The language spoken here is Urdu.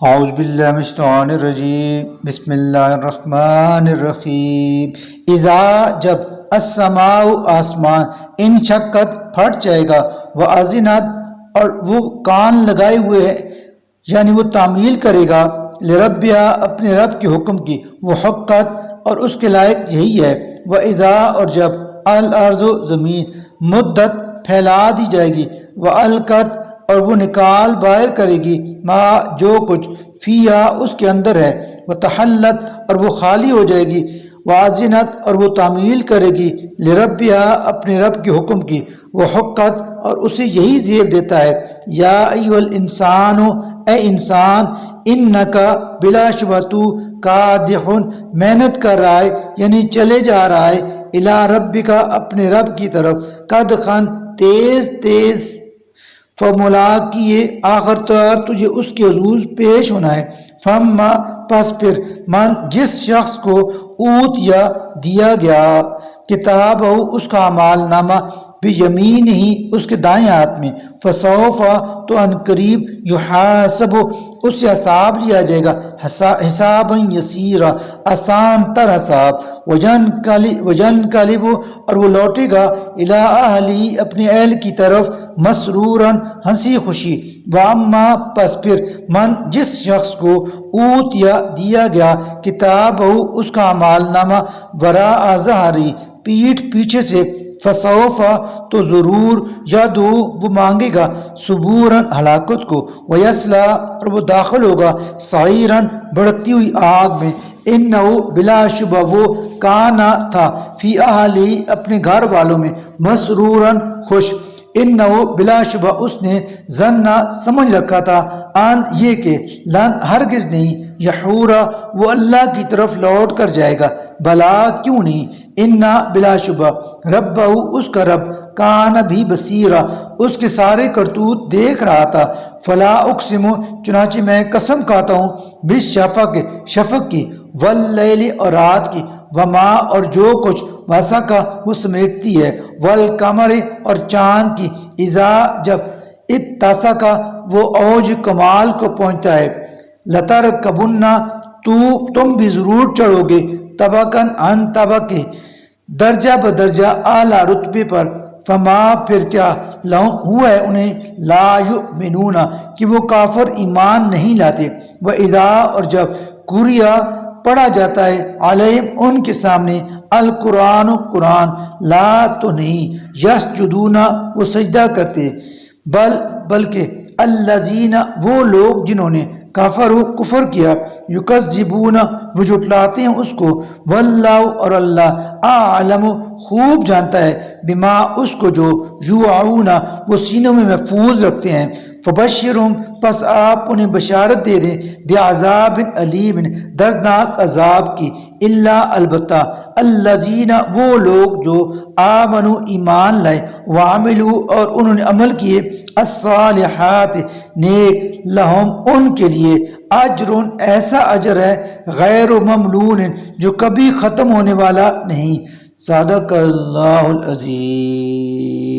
اعوذ باللہ من الشیطان الرجیم بسم اللہ الرحمن الرحیم اذا جب السماء آسمان انشقت پھٹ جائے گا وَأَذِنَتْ اور وہ کان لگائے ہوئے ہے یعنی وہ تعمیل کرے گا لربیا اپنے رب کے حکم کی وحقت اور اس کے لائق یہی ہے وَإِذَا اور جب الارض زمین مدت پھیلا دی جائے گی وَأَلْقَتْ اور وہ نکال باہر کرے گی ما جو کچھ فیہا اس کے اندر ہے وتحلت اور وہ خالی ہو جائے گی وازنت اور وہ تعمیل کرے گی لربیا اپنے رب کے حکم کی وحقت اور اسے یہی زیب دیتا ہے یا ایھا الانسان اے انسان انکا بلا شبہ تو کادح محنت کر رہا ہے یعنی چلے جا رہا ہے الی ربک اپنے رب کی طرف قدخن تیز تیز فملاقیہ آخر تر تجھے اس کے حضور پیش ہونا ہے فما پس پھر من جس شخص کو اوت یا دیا گیا کتاب ہو اس کا اعمال نامہ بیمین ہی اس کے دائیں ہاتھ میں فسوف تو ان قریب یحاسب اس سے حساب لیا جائے گا حسابا یسیرا آسان تر حساب وجن قلب اور وہ لوٹے گا الی اہلی اپنے اہل کی طرف مسرورا ہنسی خوشی واما پس پھر من جس شخص کو اوت یا دیا گیا کتاب ہو اس کا اعمال نامہ وراء ظہری پیٹھ پیچھے سے فسوفا تو ضرور یدو وہ مانگے گا صبوراً ہلاکت کو ویسلا اور وہ داخل ہوگا سعیراً بھڑکتی ہوئی آگ میں انہو بلا شبہ وہ کانا تھا فی اہلی اپنے گھر والوں میں مسروراً خوش انہو بلا شبہ اس نے ظنہ سمجھ رکھا تھا ان یہ کہ لن ہرگز نہیں یحورا وہ اللہ کی طرف لوٹ کر جائے گا بلا کیوں نہیں انا بلا شبہ ربہ اس کا رب کان بھی بصیرا اس کے سارے کرتوت دیکھ رہا تھا فلا اقسم چنانچہ میں قسم کھاتا ہوں بالشفق شفق کی واللیل اور رات کی وما اور جو کچھ وسا کا وہ سمیٹتی ہے والقمر اور چاند کی اذا جب اتسا کا وہ اوج کمال کو پہنچتا ہے لترکبن تم بھی ضرور چڑھو گے طبقاً عن طبق درجہ بدرجہ اعلیٰ رتبے پر فما پھر کیا لہم ہوا ہے انہیں لا یؤمنون کہ وہ کافر ایمان نہیں لاتے وَإِذَا اور جب قُرِئَ پڑھا جاتا ہے علیہم ان کے سامنے القرآن قرآن لا تو نہیں یسجدون وہ سجدہ کرتے بلکہ الذین وہ لوگ جنہوں نے کافر و کفر کیا یکذبون وہ جھٹلاتے ہیں اس کو واللہ اور اللہ اعلم خوب جانتا ہے بما اس کو جو یوعون وہ سینوں میں محفوظ رکھتے ہیں فبشرہم پس آپ انہیں بشارت دے دیں بعذاب علیم دردناک عذاب کی الا البتہ الذین وہ لوگ جو آمنوا ایمان لائے وعملوا اور انہوں نے عمل کیے الصالحات نیک لہم ان کے لیے اجر ایسا اجر ہے غیر ممنون جو کبھی ختم ہونے والا نہیں صدق اللہ العظیم